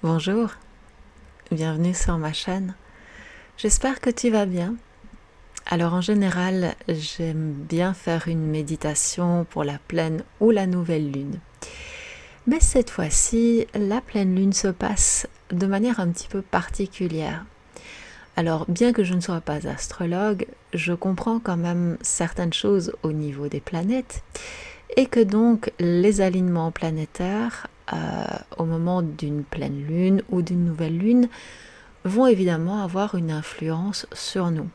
Bonjour, bienvenue sur ma chaîne. J'espère que tu vas bien. Alors en général, j'aime bien faire une méditation pour la pleine ou la nouvelle lune. Mais cette fois-ci, la pleine lune se passe de manière un petit peu particulière. Alors bien que je ne sois pas astrologue, je comprends quand même certaines choses au niveau des planètes et que donc les alignements planétaires au moment d'une pleine lune ou d'une nouvelle lune vont évidemment avoir une influence sur nous.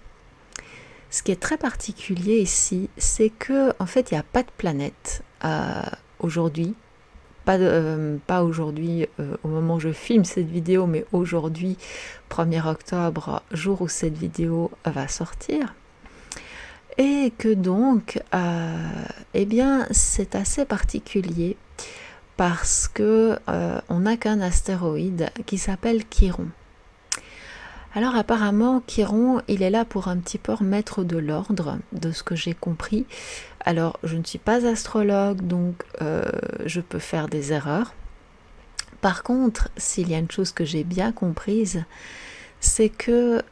Ce qui est très particulier ici, c'est que en fait il n'y a pas de planète aujourd'hui, pas aujourd'hui au moment où je filme cette vidéo, mais aujourd'hui 1er octobre, jour où cette vidéo va sortir. Et que donc, eh bien, c'est assez particulier parce que on n'a qu'un astéroïde qui s'appelle Chiron. Alors apparemment, Chiron, il est là pour un petit peu remettre de l'ordre, de ce que j'ai compris. Alors, je ne suis pas astrologue, donc je peux faire des erreurs. Par contre, s'il y a une chose que j'ai bien comprise, c'est que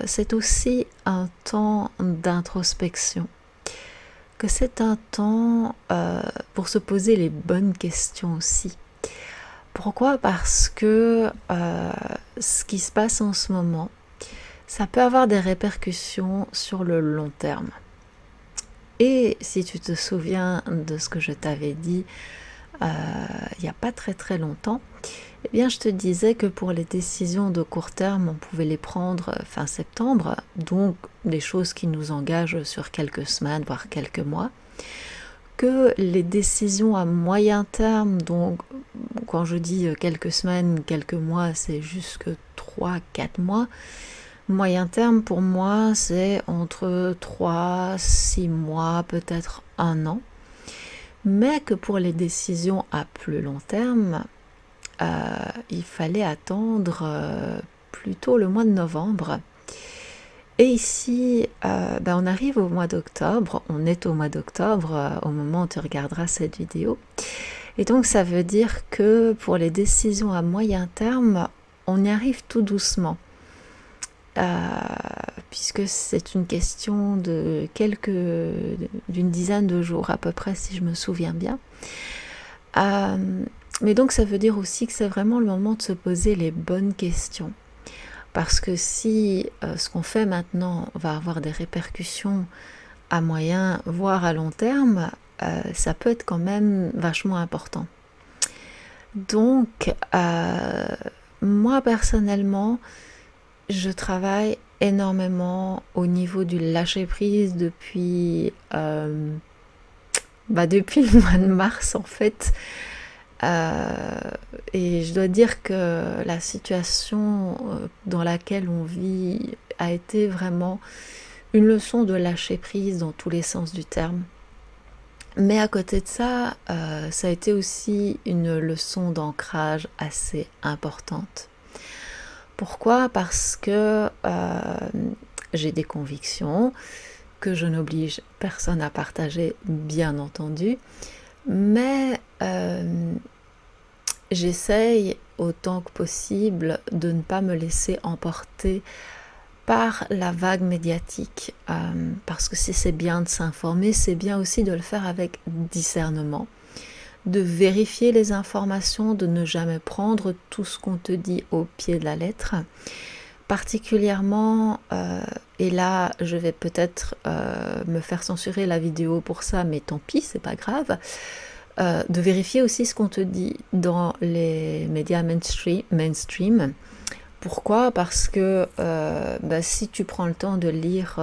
c'est aussi un temps d'introspection, que c'est un temps pour se poser les bonnes questions aussi. Pourquoi? Parce que ce qui se passe en ce moment, ça peut avoir des répercussions sur le long terme. Et si tu te souviens de ce que je t'avais dit il n'y a pas très longtemps, eh bien je te disais que pour les décisions de court terme, on pouvait les prendre fin septembre, donc des choses qui nous engagent sur quelques semaines, voire quelques mois, que les décisions à moyen terme, donc quand je dis quelques semaines, quelques mois, c'est jusque 3-4 mois. Moyen terme pour moi, c'est entre 3-6 mois, peut-être 1 an. Mais que pour les décisions à plus long terme, il fallait attendre plutôt le mois de novembre. Et ici, on arrive au mois d'octobre, on est au mois d'octobre au moment où tu regarderas cette vidéo. Et donc ça veut dire que pour les décisions à moyen terme, on y arrive tout doucement. Puisque c'est une question de d'une dizaine de jours à peu près, si je me souviens bien. Mais donc ça veut dire aussi que c'est vraiment le moment de se poser les bonnes questions. Parce que si ce qu'on fait maintenant va avoir des répercussions à moyen, voire à long terme, ça peut être quand même vachement important. Donc, moi personnellement, je travaille énormément au niveau du lâcher-prise depuis le mois de mars en fait. Et je dois dire que la situation dans laquelle on vit a été vraiment une leçon de lâcher prise dans tous les sens du terme. Mais à côté de ça, ça a été aussi une leçon d'ancrage assez importante. Pourquoi? Parce que j'ai des convictions que je n'oblige personne à partager, bien entendu, mais j'essaye autant que possible de ne pas me laisser emporter par la vague médiatique, parce que si c'est bien de s'informer, c'est bien aussi de le faire avec discernement, de vérifier les informations, de ne jamais prendre tout ce qu'on te dit au pied de la lettre. Particulièrement, et là je vais peut-être me faire censurer la vidéo pour ça, mais tant pis, c'est pas grave, de vérifier aussi ce qu'on te dit dans les médias mainstream. Pourquoi? Parce que si tu prends le temps de lire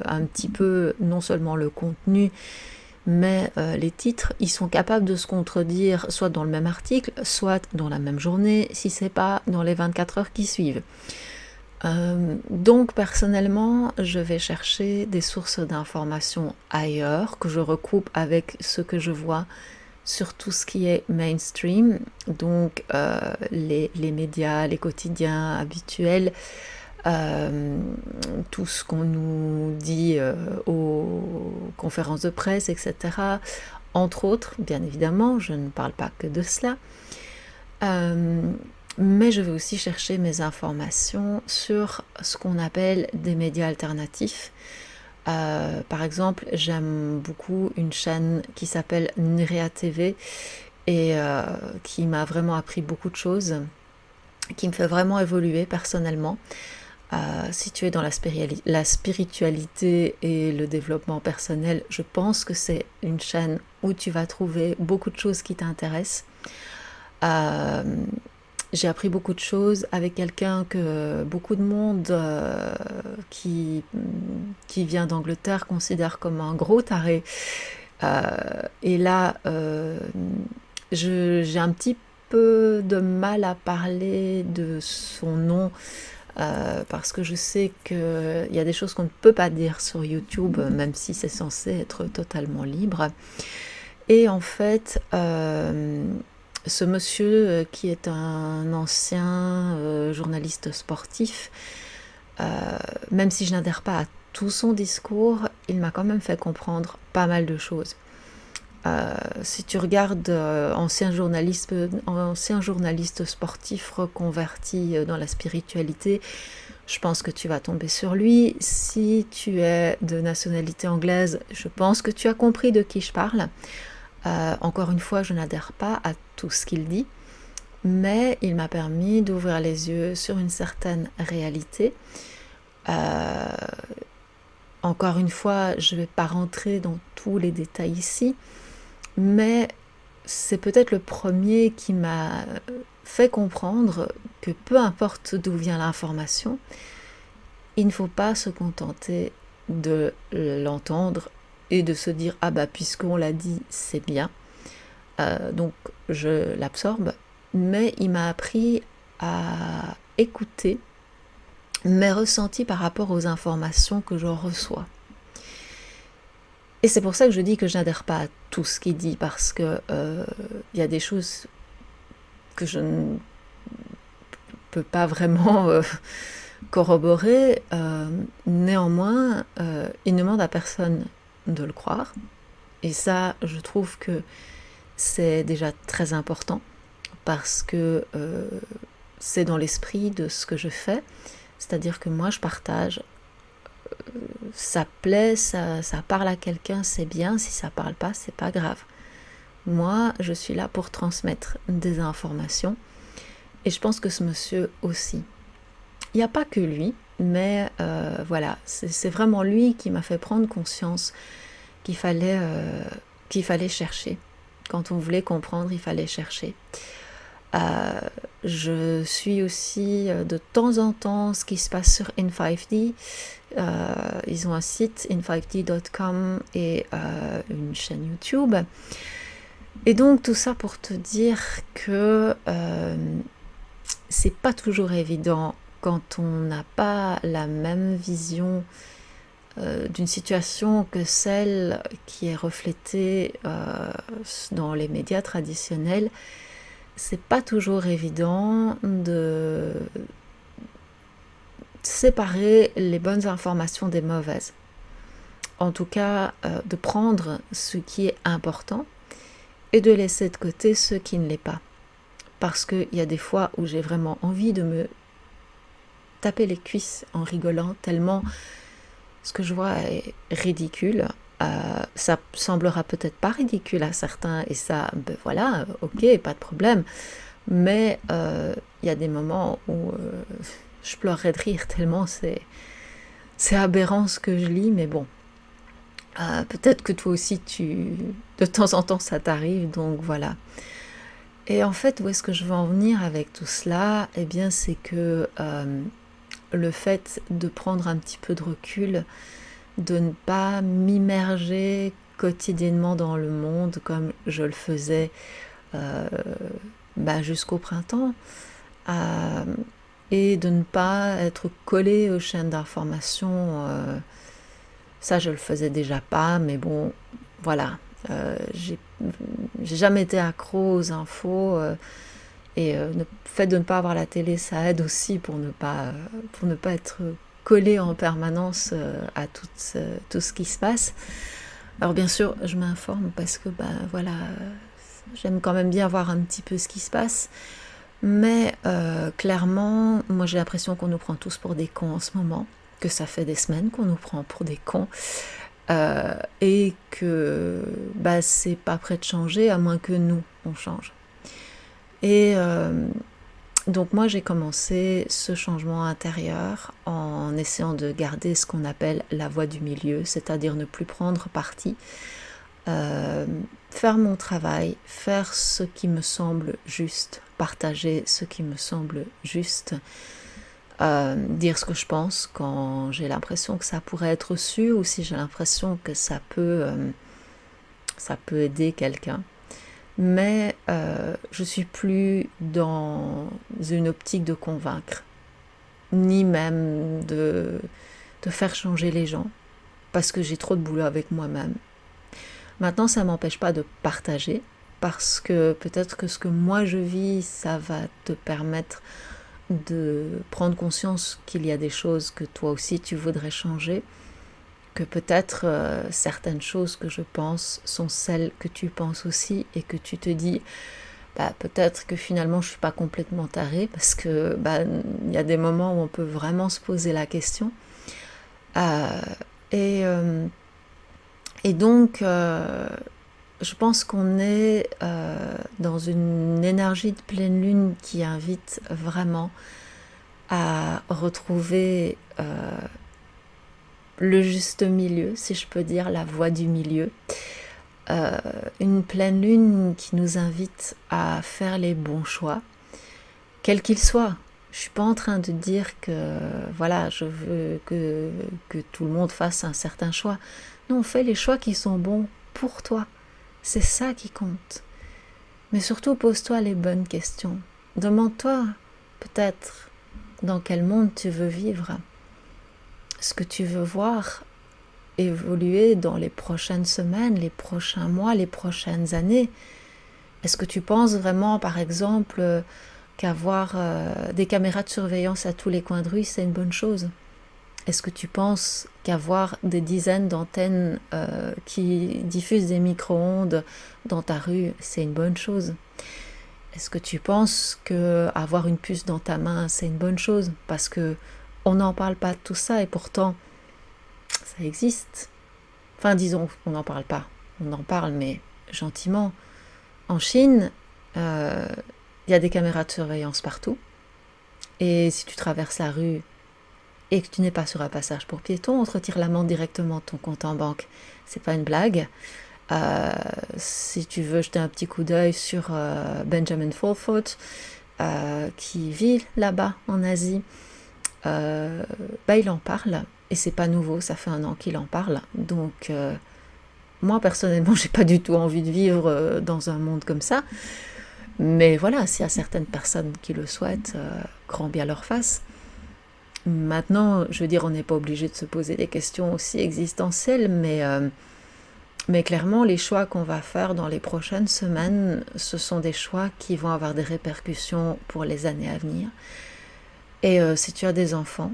un petit peu, non seulement le contenu, mais les titres, ils sont capables de se contredire soit dans le même article, soit dans la même journée, si c'est pas dans les 24 heures qui suivent. Donc personnellement, je vais chercher des sources d'informations ailleurs, que je recoupe avec ce que je vois sur tout ce qui est mainstream, donc les médias, les quotidiens habituels, tout ce qu'on nous dit aux conférences de presse, etc. Entre autres, bien évidemment, je ne parle pas que de cela. mais je vais aussi chercher mes informations sur ce qu'on appelle des médias alternatifs. Par exemple, j'aime beaucoup une chaîne qui s'appelle Nerea TV et qui m'a vraiment appris beaucoup de choses, qui me fait vraiment évoluer personnellement. Si tu es dans la spiritualité et le développement personnel, je pense que c'est une chaîne où tu vas trouver beaucoup de choses qui t'intéressent. J'ai appris beaucoup de choses avec quelqu'un que beaucoup de monde qui vient d'Angleterre considère comme un gros taré. Et là, j'ai un petit peu de mal à parler de son nom parce que je sais qu'il y a des choses qu'on ne peut pas dire sur YouTube, même si c'est censé être totalement libre. Et en fait, ce monsieur qui est un ancien journaliste sportif, même si je n'adhère pas à tout son discours, il m'a quand même fait comprendre pas mal de choses. Si tu regardes ancien journaliste sportif reconverti dans la spiritualité, je pense que tu vas tomber sur lui. Si tu es de nationalité anglaise, je pense que tu as compris de qui je parle. Encore une fois, je n'adhère pas à tout ce qu'il dit, mais il m'a permis d'ouvrir les yeux sur une certaine réalité. Encore une fois, je ne vais pas rentrer dans tous les détails ici, mais c'est peut-être le premier qui m'a fait comprendre que peu importe d'où vient l'information, il ne faut pas se contenter de l'entendre et de se dire « Ah bah puisqu'on l'a dit, c'est bien ». Donc je l'absorbe, mais il m'a appris à écouter mes ressentis par rapport aux informations que je reçois. Et c'est pour ça que je dis que je n'adhère pas à tout ce qu'il dit, parce que y a des choses que je ne peux pas vraiment corroborer. Néanmoins, il ne demande à personne de le croire. Et ça, je trouve que c'est déjà très important, parce que c'est dans l'esprit de ce que je fais. C'est-à-dire que moi, je partage. Ça plaît, ça parle à quelqu'un, c'est bien. Si ça parle pas, c'est pas grave. Moi, je suis là pour transmettre des informations. Et je pense que ce monsieur aussi. Il n'y a pas que lui, mais voilà, c'est vraiment lui qui m'a fait prendre conscience qu'il fallait chercher. Quand on voulait comprendre, il fallait chercher. Je suis aussi de temps en temps ce qui se passe sur In5D. Ils ont un site in5d.com et une chaîne YouTube. Et donc tout ça pour te dire que c'est pas toujours évident quand on n'a pas la même vision d'une situation que celle qui est reflétée dans les médias traditionnels. C'est pas toujours évident de séparer les bonnes informations des mauvaises. En tout cas, de prendre ce qui est important et de laisser de côté ce qui ne l'est pas. Parce qu'il y a des fois où j'ai vraiment envie de me taper les cuisses en rigolant, tellement ce que je vois est ridicule. Ça semblera peut-être pas ridicule à certains, et ça, ben voilà, ok, pas de problème. Mais y a des moments où je pleurerais de rire tellement c'est aberrant ce que je lis, mais bon. Peut-être que toi aussi, de temps en temps, ça t'arrive, donc voilà. Et en fait, où est-ce que je veux en venir avec tout cela? Eh bien, c'est que le fait de prendre un petit peu de recul, de ne pas m'immerger quotidiennement dans le monde comme je le faisais jusqu'au printemps, et de ne pas être collé aux chaînes d'information. Ça, je le faisais déjà pas, mais bon, voilà. J'ai jamais été accro aux infos, et le fait de ne pas avoir la télé, ça aide aussi pour ne pas être collé en permanence à tout ce qui se passe. Alors bien sûr, je m'informe parce que voilà, j'aime quand même bien voir un petit peu ce qui se passe, Mais clairement, moi j'ai l'impression qu'on nous prend tous pour des cons en ce moment, que ça fait des semaines qu'on nous prend pour des cons, et que bah, c'est pas prêt de changer à moins que nous, on change. Et donc moi j'ai commencé ce changement intérieur en essayant de garder ce qu'on appelle la voie du milieu, c'est-à-dire ne plus prendre parti, faire mon travail, faire ce qui me semble juste, partager ce qui me semble juste, dire ce que je pense quand j'ai l'impression que ça pourrait être reçu ou si j'ai l'impression que ça peut aider quelqu'un. Mais je suis plus dans une optique de convaincre, ni même de faire changer les gens, parce que j'ai trop de boulot avec moi-même. Maintenant, ça ne m'empêche pas de partager, parce que peut-être que ce que moi je vis, ça va te permettre de prendre conscience qu'il y a des choses que toi aussi tu voudrais changer, que peut-être certaines choses que je pense sont celles que tu penses aussi et que tu te dis bah, peut-être que finalement je suis pas complètement tarée parce que bah, y a des moments où on peut vraiment se poser la question. Euh, et, euh, et donc je pense qu'on est dans une énergie de pleine lune qui invite vraiment à retrouver le juste milieu, si je peux dire, la voie du milieu. Une pleine lune qui nous invite à faire les bons choix, quels qu'ils soient. Je ne suis pas en train de dire que voilà, je veux que tout le monde fasse un certain choix. Non, fais les choix qui sont bons pour toi. C'est ça qui compte. Mais surtout, pose-toi les bonnes questions. Demande-toi peut-être dans quel monde tu veux vivre, ce que tu veux voir évoluer dans les prochaines semaines, les prochains mois, les prochaines années. Est-ce que tu penses vraiment, par exemple, qu'avoir des caméras de surveillance à tous les coins de rue, c'est une bonne chose? Est-ce que tu penses qu'avoir des dizaines d'antennes qui diffusent des micro-ondes dans ta rue, c'est une bonne chose? Est-ce que tu penses qu'avoir une puce dans ta main, c'est une bonne chose? Parce que on n'en parle pas de tout ça et pourtant, ça existe. Enfin, disons, on n'en parle pas. On en parle, mais gentiment. En Chine, il y a des caméras de surveillance partout. Et si tu traverses la rue et que tu n'es pas sur un passage pour piétons, on te retire l'amende directement de ton compte en banque. C'est pas une blague. Si tu veux jeter un petit coup d'œil sur Benjamin Fulford, qui vit là-bas en Asie, bah, il en parle. Et c'est pas nouveau, ça fait 1 an qu'il en parle. Donc, moi personnellement, j'ai pas du tout envie de vivre dans un monde comme ça. Mais voilà, s'il y a certaines personnes qui le souhaitent, grand bien leur face. Maintenant, je veux dire, on n'est pas obligé de se poser des questions aussi existentielles, mais clairement, les choix qu'on va faire dans les prochaines semaines, ce sont des choix qui vont avoir des répercussions pour les années à venir. Et si tu as des enfants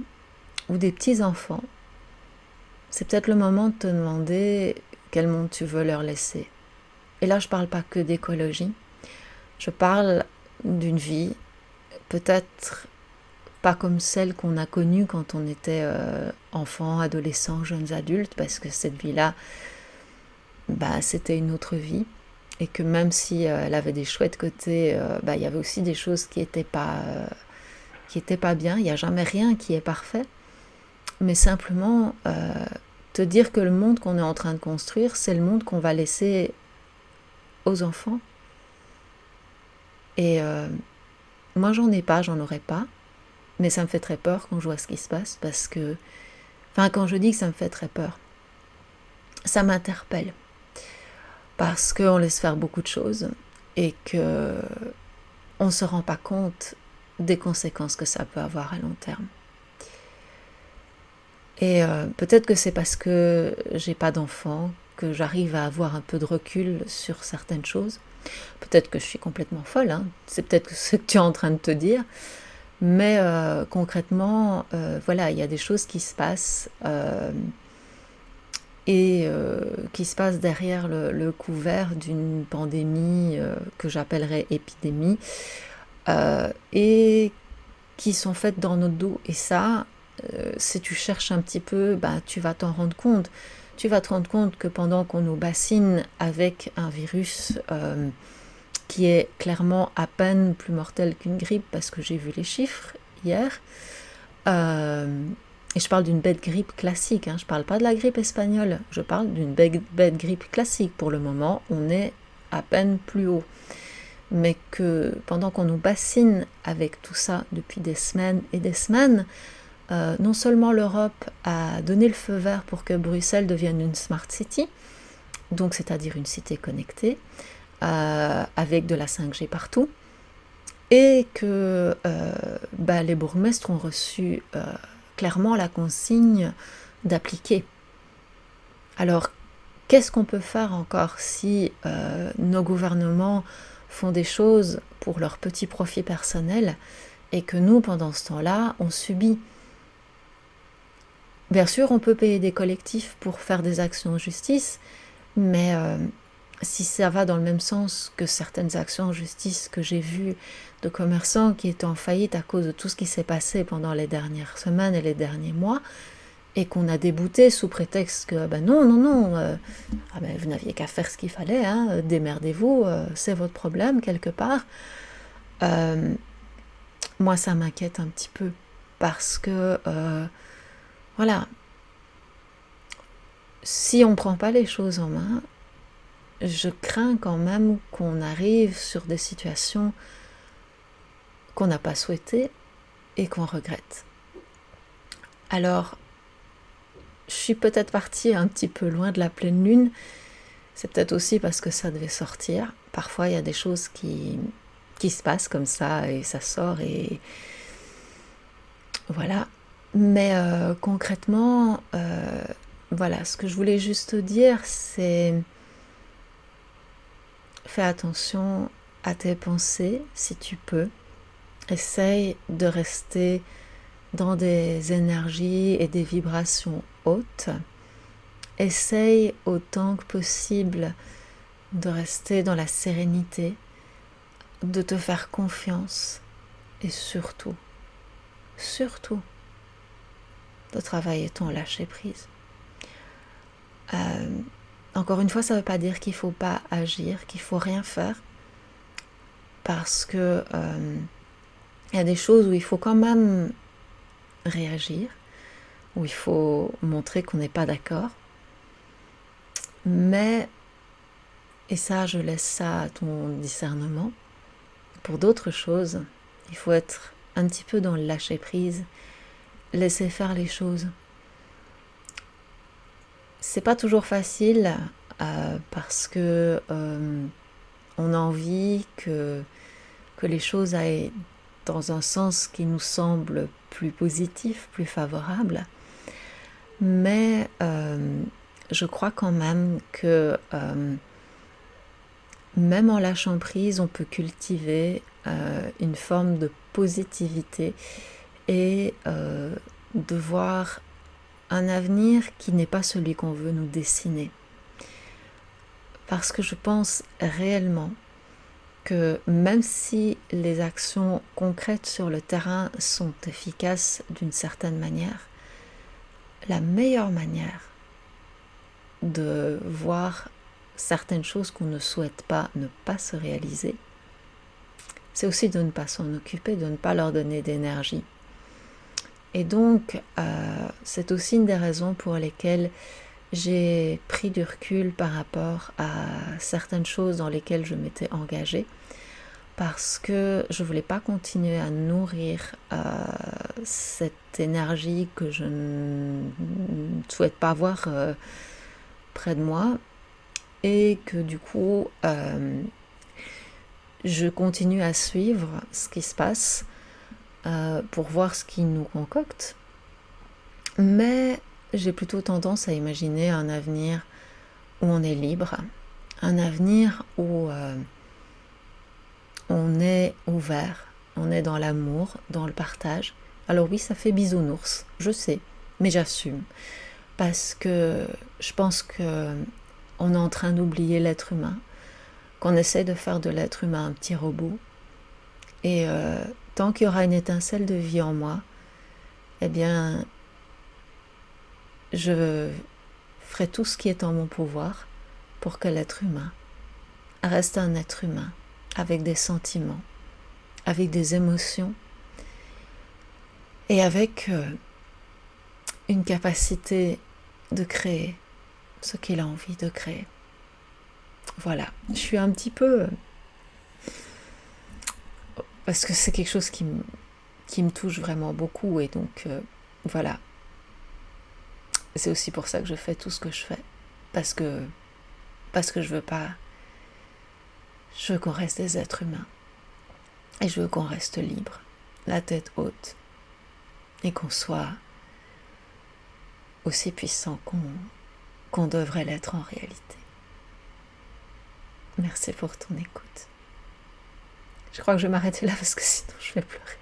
ou des petits-enfants, c'est peut-être le moment de te demander quel monde tu veux leur laisser. Et là, je ne parle pas que d'écologie. Je parle d'une vie peut-être pas comme celle qu'on a connue quand on était enfant, adolescent, jeunes adultes, parce que cette vie-là, bah, c'était une autre vie. Et que même si elle avait des chouettes côtés, bah, il y avait aussi des choses qui n'étaient pas bien. Il n'y a jamais rien qui est parfait. Mais simplement te dire que le monde qu'on est en train de construire, c'est le monde qu'on va laisser aux enfants. Et moi, j'en aurais pas. Mais ça me fait très peur quand je vois ce qui se passe parce que, enfin, quand je dis que ça me fait très peur, ça m'interpelle parce qu'on laisse faire beaucoup de choses et que on ne se rend pas compte des conséquences que ça peut avoir à long terme. Et peut-être que c'est parce que j'ai pas d'enfant que j'arrive à avoir un peu de recul sur certaines choses. Peut-être que je suis complètement folle, hein. C'est peut-être ce que tu es en train de te dire. Mais concrètement, voilà, il y a des choses qui se passent et qui se passent derrière le couvert d'une pandémie que j'appellerais épidémie, et qui sont faites dans notre dos. Et ça, si tu cherches un petit peu, tu vas t'en rendre compte. Tu vas te rendre compte que pendant qu'on nous bassine avec un virus qui est clairement à peine plus mortel qu'une grippe, parce que j'ai vu les chiffres hier, et je parle d'une bête grippe classique, je ne parle pas de la grippe espagnole, je parle d'une bête grippe classique. Pour le moment, on est à peine plus haut. Mais que pendant qu'on nous bassine avec tout ça depuis des semaines et des semaines, non seulement l'Europe a donné le feu vert pour que Bruxelles devienne une smart city, donc c'est-à-dire une cité connectée, avec de la 5G partout, et que les bourgmestres ont reçu clairement la consigne d'appliquer. Alors, qu'est-ce qu'on peut faire encore si nos gouvernements font des choses pour leur petit profit personnel et que nous, pendant ce temps-là, on subit? Bien sûr, on peut payer des collectifs pour faire des actions en justice, mais si ça va dans le même sens que certaines actions en justice que j'ai vues de commerçants qui étaient en faillite à cause de tout ce qui s'est passé pendant les dernières semaines et les derniers mois, et qu'on a débouté sous prétexte que non, vous n'aviez qu'à faire ce qu'il fallait, démerdez-vous, c'est votre problème quelque part. Moi, ça m'inquiète un petit peu parce que voilà, si on ne prend pas les choses en main, je crains quand même qu'on arrive sur des situations qu'on n'a pas souhaitées et qu'on regrette. Alors, je suis peut-être partie un petit peu loin de la pleine lune. C'est peut-être aussi parce que ça devait sortir. Parfois, il y a des choses qui se passent comme ça et ça sort et voilà. Mais concrètement, voilà, ce que je voulais juste dire, c'est fais attention à tes pensées si tu peux. Essaye de rester dans des énergies et des vibrations hautes. Essaye autant que possible de rester dans la sérénité, de te faire confiance et surtout, de travailler ton lâcher-prise. Encore une fois, ça ne veut pas dire qu'il ne faut pas agir, qu'il ne faut rien faire, parce que y a des choses où il faut quand même réagir, où il faut montrer qu'on n'est pas d'accord. Mais, et ça, je laisse ça à ton discernement, pour d'autres choses, il faut être un petit peu dans le lâcher-prise, laisser faire les choses. C'est pas toujours facile parce que on a envie que les choses aillent dans un sens qui nous semble plus positif, plus favorable. Mais je crois quand même que même en lâchant prise, on peut cultiver une forme de positivité et de voir un avenir qui n'est pas celui qu'on veut nous dessiner. Parce que je pense réellement que même si les actions concrètes sur le terrain sont efficaces d'une certaine manière, la meilleure manière de voir certaines choses qu'on ne souhaite pas ne pas se réaliser, c'est aussi de ne pas s'en occuper, de ne pas leur donner d'énergie. Et donc, c'est aussi une des raisons pour lesquelles j'ai pris du recul par rapport à certaines choses dans lesquelles je m'étais engagée, parce que je ne voulais pas continuer à nourrir cette énergie que je ne souhaite pas avoir près de moi, et que du coup, je continue à suivre ce qui se passe pour voir ce qui nous concocte. Mais j'ai plutôt tendance à imaginer un avenir où on est libre, un avenir où on est ouvert, on est dans l'amour, dans le partage. Alors oui, ça fait bisounours, je sais, mais j'assume. Parce que je pense qu'on est en train d'oublier l'être humain, qu'on essaie de faire de l'être humain un petit robot, Et tant qu'il y aura une étincelle de vie en moi, eh bien, je ferai tout ce qui est en mon pouvoir pour que l'être humain reste un être humain avec des sentiments, avec des émotions et avec une capacité de créer ce qu'il a envie de créer. Voilà, je suis un petit peu... parce que c'est quelque chose qui me touche vraiment beaucoup et donc voilà. C'est aussi pour ça que je fais tout ce que je fais. Parce que je veux pas... Je veux qu'on reste des êtres humains. Et je veux qu'on reste libre, la tête haute. Et qu'on soit aussi puissant qu'on devrait l'être en réalité. Merci pour ton écoute. Je crois que je vais m'arrêter là parce que sinon je vais pleurer.